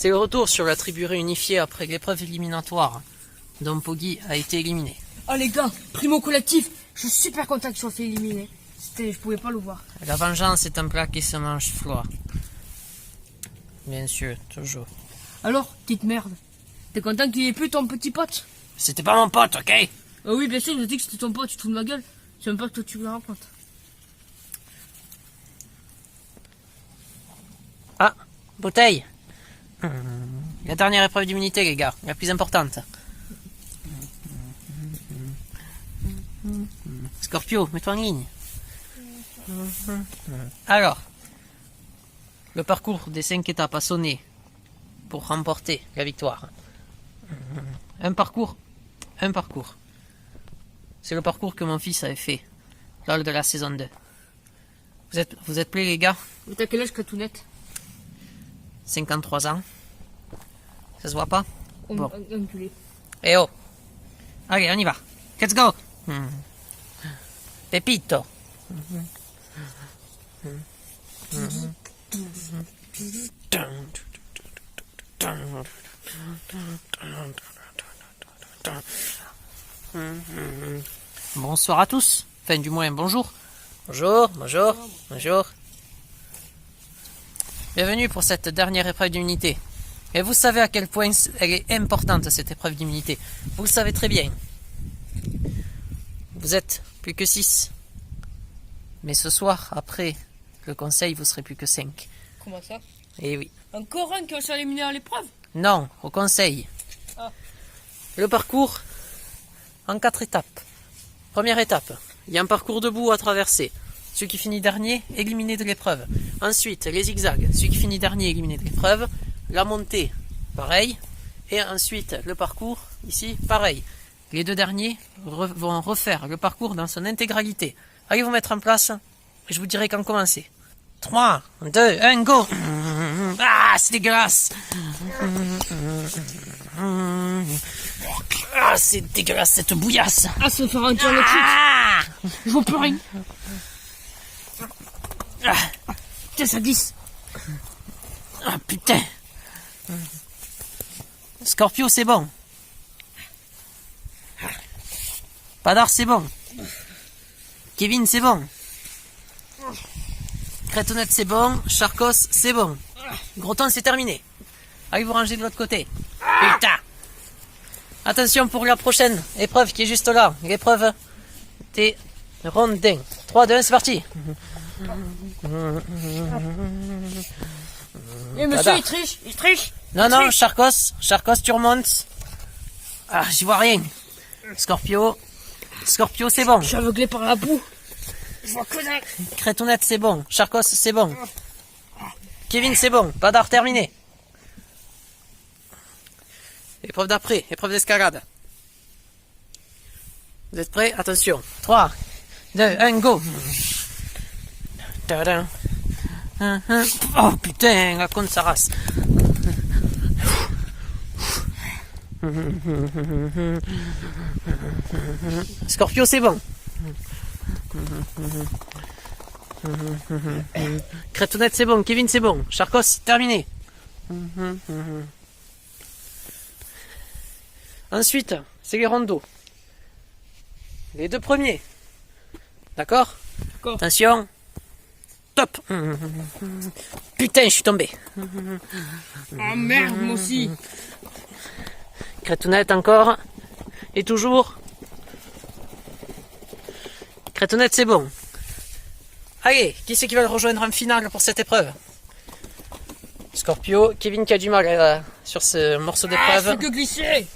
C'est le retour sur la tribu réunifiée après l'épreuve éliminatoire, dont Poggy a été éliminé. Oh les gars, primo collectif, je suis super content que je sois fait éliminer. Je pouvais pas le voir. La vengeance est un plat qui se mange froid. Bien sûr, toujours. Alors, petite merde, t'es content qu'il ait plus ton petit pote? C'était pas mon pote, ok? Oui, bien sûr, je dis que c'était ton pote, tu te fous de ma gueule. Je sais même pas ce que tu me racontes. Ah, bouteille. La dernière épreuve d'immunité, les gars, la plus importante. Scorpio, mets-toi en ligne. Alors, le parcours des 5 étapes a sonné pour remporter la victoire. Un parcours. C'est le parcours que mon fils avait fait lors de la saison 2. Vous êtes prêts, les gars? Mais t'as quel âge, Cretounette? 53 ans. Ça se voit pas? Bon. Enculé. Eh oh! Allez, on y va. Let's go! Pepito! Bonsoir à tous. Enfin, du moins, bonjour. Bonjour. Bienvenue pour cette dernière épreuve d'immunité. Et vous savez à quel point elle est importante, cette épreuve d'immunité. Vous le savez très bien. Vous êtes plus que 6. Mais ce soir, après le conseil, vous serez plus que 5. Comment ça? Eh oui. Encore un qui va se faire éliminer à l'épreuve? Non, au conseil. Ah. Le parcours en 4 étapes. Première étape, il y a un parcours debout à traverser. Celui qui finit dernier, éliminé de l'épreuve. Ensuite, les zigzags. Celui qui finit dernier, éliminé de l'épreuve. La montée, pareil. Et ensuite, le parcours, ici, pareil. Les 2 derniers vont refaire le parcours dans son intégralité. Allez vous mettre en place, et je vous dirai quand commencer. 3, 2, 1, go! Ah, c'est dégueulasse! Ah, c'est dégueulasse cette bouillasse! Ah, ça va faire un tir le Ah! Je vois plus rien. Ah, Putain, ça glisse. ah, putain! Scorpio, c'est bon. Padar, c'est bon. Kevin, c'est bon. Cretounette, c'est bon. Charcos, c'est bon. Groton, c'est terminé. Allez vous ranger de l'autre côté. Putain! Attention pour la prochaine épreuve qui est juste là. L'épreuve des rondins. 3, 2, 1, c'est parti. Eh monsieur, il triche. Non, Charcos, tu remontes. Ah, j'y vois rien. Scorpio, c'est bon. Je suis aveuglé par la boue. Je vois que dalle. Cretounette, c'est bon. Charcos, c'est bon. Kevin, c'est bon. Padar, terminé. Épreuve d'après, épreuve d'escalade. Vous êtes prêts? Attention. 3, 2, 1, go. Tadam. Oh putain, la con de sa race. Scorpio, c'est bon. Cretounette, c'est bon. Kevin, c'est bon. Charcos, terminé. Ensuite, c'est les rondos. Les 2 premiers. D'accord? Attention. Top. Putain, je suis tombé. Ah merde, moi aussi. Cretounette encore. Et toujours. Cretounette, c'est bon. Allez, qui c'est qui va le rejoindre en finale pour cette épreuve? Scorpio, Kevin qui a du mal sur ce morceau d'épreuve. Ah, c'est que glisser.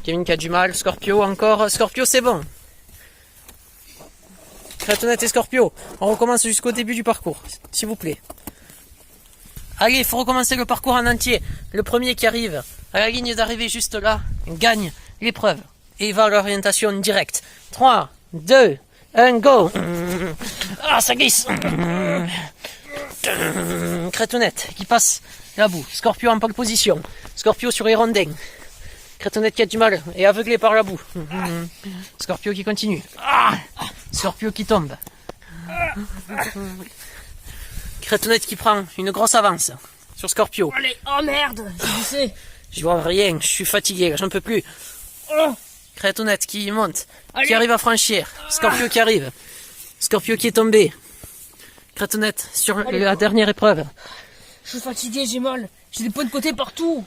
Kevin qui a du mal, Scorpio encore. Scorpio, c'est bon. Cretounette et Scorpio, on recommence jusqu'au début du parcours, s'il vous plaît. Allez, il faut recommencer le parcours en entier. Le premier qui arrive à la ligne d'arrivée juste là gagne l'épreuve et va à l'orientation directe. 3, 2, 1, go. Ah, ça glisse. Cretounette qui passe la boue. Scorpio en pole position. Scorpio sur les rondins. Cretounette qui a du mal et aveuglé par la boue. Scorpio qui continue. Scorpio qui tombe. Cretounette qui prend une grosse avance. sur Scorpio. Allez, oh merde, je sais. Je vois rien, je suis fatigué, j'en peux plus. Oh, Crétounette qui monte, allez. qui arrive à franchir. Scorpio qui arrive. Scorpio qui est tombé. Crétounette sur Allez. la dernière épreuve. Je suis fatigué, j'ai mal. J'ai des points de côté partout.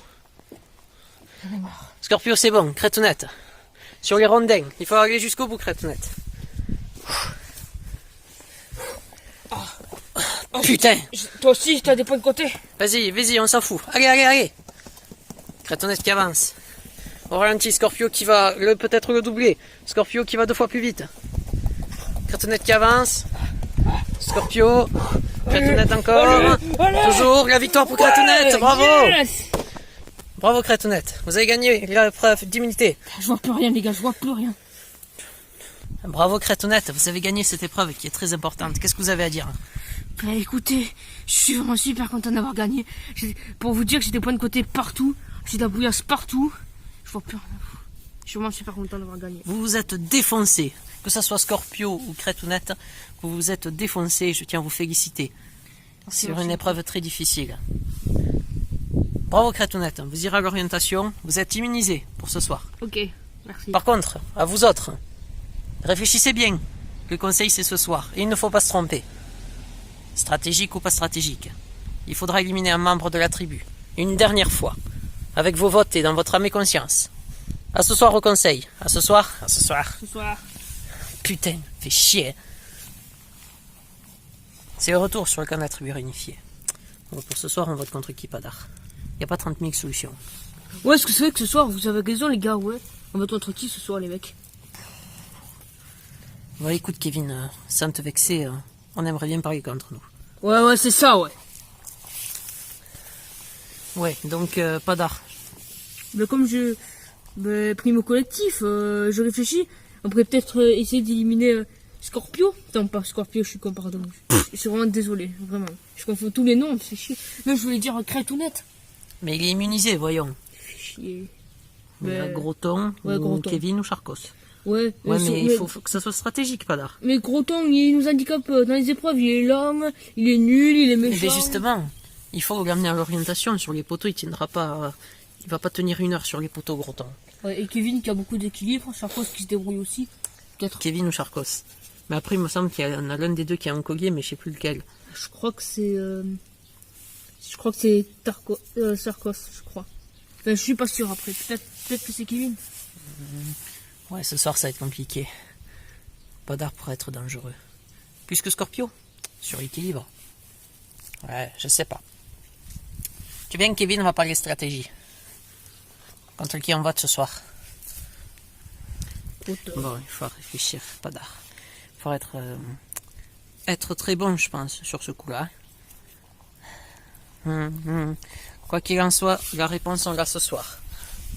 J'en ai marre. Scorpio c'est bon, Crétounette. Sur les rondins, il faut aller jusqu'au bout, Crétounette. Putain. Toi aussi, t'as des points de côté. Vas-y, on s'en fout. Allez. Crétounette qui avance. Au ralenti, Scorpio qui va peut-être le doubler. Scorpio qui va 2 fois plus vite. Crétounette qui avance. Scorpio. Crétounette encore. Allez. Toujours la victoire pour Crétounette. Ouais, Bravo. yes. Bravo Crétounette. Vous avez gagné l'épreuve d'immunité. Je vois plus rien, les gars, je vois plus rien. Bravo Crétounette. Vous avez gagné cette épreuve qui est très importante. Qu'est-ce que vous avez à dire? Bah, écoutez, je suis vraiment super content d'avoir gagné. Pour vous dire que j'ai des points de côté partout. J'ai de la bouillasse partout. Je vois plus rien. Je suis vraiment super content d'avoir gagné. Vous vous êtes défoncé. Que ce soit Scorpio ou Crétounette, vous vous êtes défoncé. Je tiens à vous féliciter. Merci, Sur merci. une épreuve très difficile. Bravo Crétounette. Vous irez à l'orientation. Vous êtes immunisé pour ce soir. Ok, merci. Par contre, à vous autres, réfléchissez bien. Le conseil c'est ce soir. Et il ne faut pas se tromper. Stratégique ou pas stratégique. Il faudra éliminer un membre de la tribu. Une dernière fois. Avec vos votes et dans votre âme et conscience. À ce soir au conseil. À ce soir. Ce soir. Putain, fait chier. C'est le retour sur le camp de la tribu réunifiée. Bon, pour ce soir, on vote contre Kipadar. Il n'y a pas 30 000 solutions. Ouais, est-ce que c'est vrai que ce soir, vous avez raison, les gars, ouais. On va contre qui ce soir, les mecs? Bon, écoute, Kevin, sans te vexer, on aimerait bien parler contre nous. Ouais, c'est ça, ouais. Ouais, donc, Padar. Mais comme primo collectif, je réfléchis. On pourrait peut-être essayer d'éliminer Scorpio. Non, pas Scorpio, je suis con, pardon. Je suis vraiment désolé, vraiment. Je confonds tous les noms, c'est chier. Non, je voulais dire Crétounette. Mais il est immunisé, voyons. C'est chier. Il y a Mais- Groton, Ouais, ou Groton. Kevin ou Charcos. Ouais, Ouais, mais il faut que ça soit stratégique, Padar. Mais Groton, il nous handicape dans les épreuves. Il est lame, il est nul, il est méchant. Mais justement, il faut l'amener à l'orientation. Sur les poteaux, il tiendra pas. Il va pas tenir 1 heure sur les poteaux, Groton. Ouais, et Kevin qui a beaucoup d'équilibre, Charcos qui se débrouille aussi. Peut-être. Kevin ou Charcos. Mais après, il me semble qu'il y en a l'un des deux qui a un collier, mais je sais plus lequel. Je crois que c'est. Je crois que c'est Sarkos, je crois. Enfin, je suis pas sûr après. Peut-être que c'est Kevin. Ouais, ce soir, ça va être compliqué. Padar pourrait être dangereux. Plus que Scorpio. Sur l'équilibre. Ouais, je sais pas. Tu viens, Kevin, on va parler stratégie. Contre qui on vote ce soir? Bon, il faut réfléchir, Padar. Il faut être très bon, je pense, sur ce coup-là. Quoi qu'il en soit, la réponse, on l'a ce soir.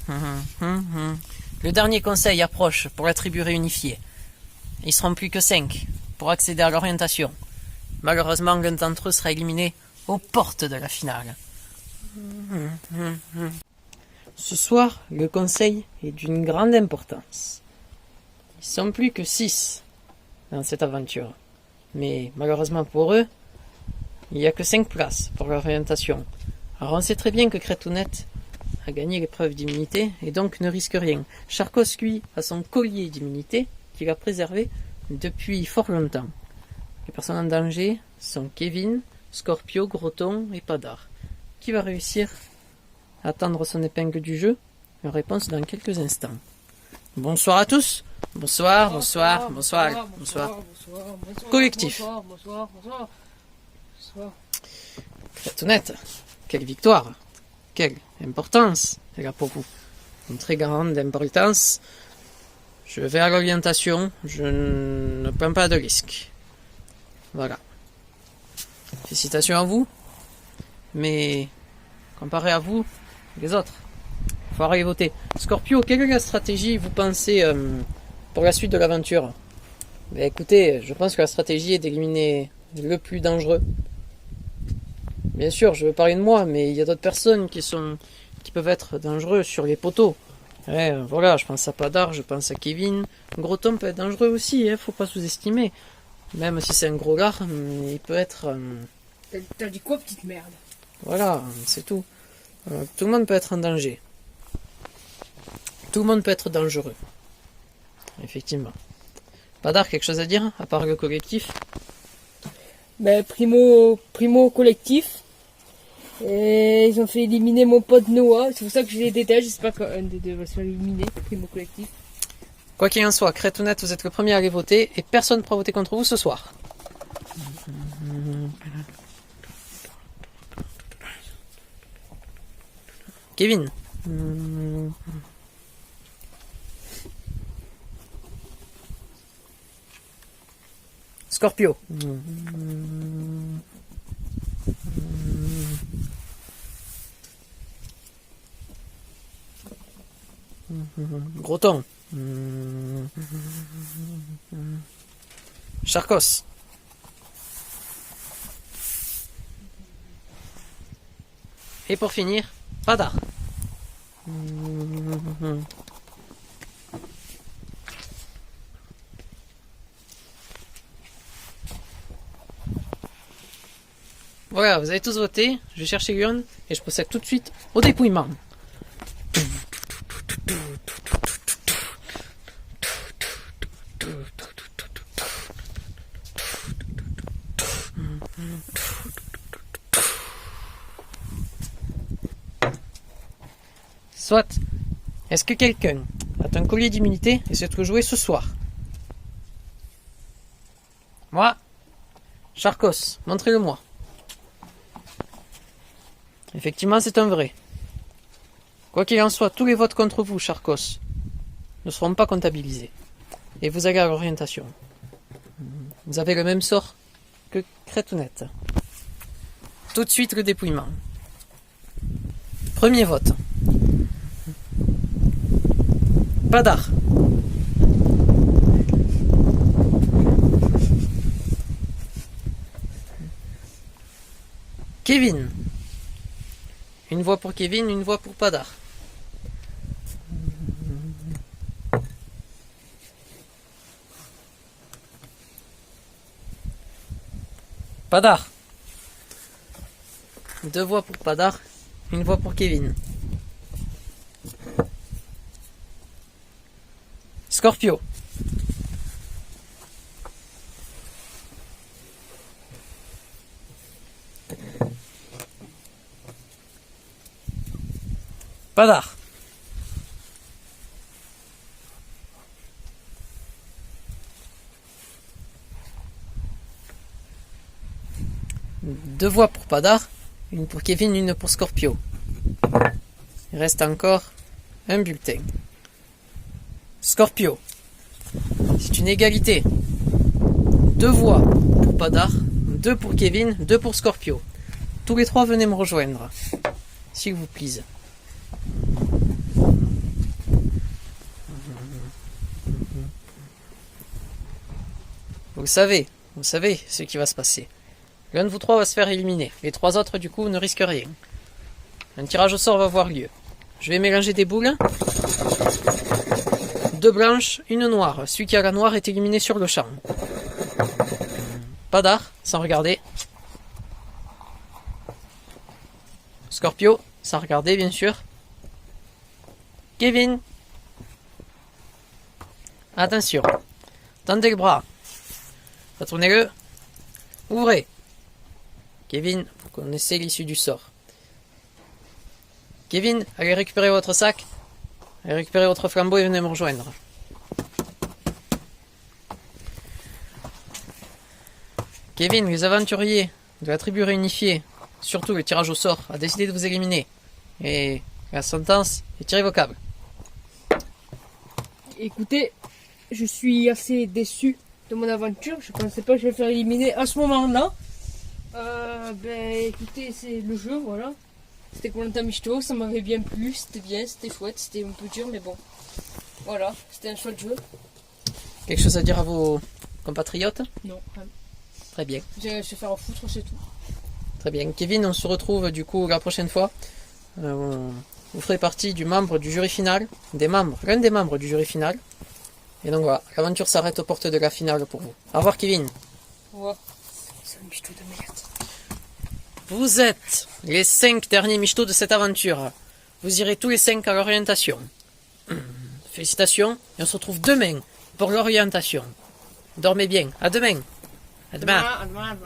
Le dernier conseil approche pour la tribu réunifiée. Ils seront plus que 5 pour accéder à l'orientation. Malheureusement, l'un d'entre eux sera éliminé aux portes de la finale. Ce soir, le conseil est d'une grande importance. Ils sont plus que 6 dans cette aventure. Mais malheureusement pour eux, il n'y a que 5 places pour l'orientation. Alors on sait très bien que Crétounette a gagné l'épreuve d'immunité et donc ne risque rien. Charcos, lui, a son collier d'immunité qu'il a préservé depuis fort longtemps. Les personnes en danger sont Kevin, Scorpio, Groton et Padar. Qui va réussir à tendre son épingle du jeu? Une réponse dans quelques instants. Bonsoir à tous. Bonsoir. Collectif. Bonsoir. Crétounette, quelle victoire, quelle importance elle a pour vous. Une très grande importance. Je vais à l'orientation, je ne prends pas de risque. Voilà. Félicitations à vous, mais comparé à vous, les autres, il faut aller voter. Scorpio, quelle est la stratégie, vous pensez, pour la suite de l'aventure? Ben, écoutez, je pense que la stratégie est d'éliminer le plus dangereux. Bien sûr, je veux parler de moi, mais il y a d'autres personnes qui peuvent être dangereux sur les poteaux. Ouais, voilà, je pense à Padar, je pense à Kevin. Groton peut être dangereux aussi, faut pas sous-estimer. Même si c'est un gros lard, il peut être... T'as dit quoi, petite merde? Voilà, c'est tout. Tout le monde peut être en danger. Tout le monde peut être dangereux. Effectivement. Padar, quelque chose à dire, à part le collectif? Ben, primo collectif. Et ils ont fait éliminer mon pote Noah. C'est pour ça que je les déteste. J'espère qu'un des deux va se faire éliminer. Primo collectif. Quoi qu'il en soit, Crête ou Net, vous êtes le premier à aller voter et personne ne pourra voter contre vous ce soir. Kevin. Scorpio. Groton. Charcos. Et pour finir, Padar. Voilà, vous avez tous voté, je vais chercher l'urne et je procède tout de suite au dépouillement. Soit, est-ce que quelqu'un a un collier d'immunité et souhaite le jouer ce soir? Moi, Charcos, montrez-le-moi. Effectivement, c'est un vrai. Quoi qu'il en soit, tous les votes contre vous, Charcos, ne seront pas comptabilisés. Et vous avez à l'orientation. Vous avez le même sort que Crête ou Net. Tout de suite, le dépouillement. Premier vote. Padar. Kevin. Une voix pour Kevin, une voix pour Padar. Padar. 2 voix pour Padar, une voix pour Kevin. Scorpio. Padar. Deux voix pour Padar, une pour Kevin, une pour Scorpio. Il reste encore un bulletin. Scorpio. C'est une égalité. 2 voix pour Padar, 2 pour Kevin, 2 pour Scorpio. Tous les 3 venez me rejoindre. S'il vous plaît. Vous savez ce qui va se passer. L'un de vous 3 va se faire éliminer. Les 3 autres, du coup, ne risquent rien. Un tirage au sort va avoir lieu. Je vais mélanger des boules. 2 blanches, une noire. Celui qui a la noire est éliminé sur le champ. Padar, sans regarder. Scorpio, sans regarder, bien sûr. Kevin. Attention. Tendez le bras. Retournez-le. Ouvrez. Kevin, vous connaissez l'issue du sort. Kevin, allez récupérer votre sac. Allez récupérer votre flambeau et venez me rejoindre. Kevin, les aventuriers de la tribu réunifiée, surtout le tirage au sort, a décidé de vous éliminer. Et la sentence est irrévocable. Écoutez, je suis assez déçu de mon aventure. Je pensais pas que je vais me faire éliminer à ce moment-là. Écoutez, c'est le jeu, voilà. C'était Koh-Lanta Mishito, ça m'avait bien plu, c'était bien, c'était chouette, c'était un peu dur, mais bon. Voilà, c'était un chouette jeu. Quelque chose à dire à vos compatriotes? Non, rien. Très bien. J'ai se faire en foutre, c'est tout. Très bien. Kevin, on se retrouve du coup la prochaine fois. Vous ferez partie du membre du jury final, l'un des membres du jury final. Et donc voilà, l'aventure s'arrête aux portes de la finale pour vous. Au revoir Kevin. Au revoir. C'est un Mishito de merde. Vous êtes les 5 derniers michetots de cette aventure. Vous irez tous les 5 à l'orientation. Félicitations, et on se retrouve demain pour l'orientation. Dormez bien, à demain. À demain. À demain.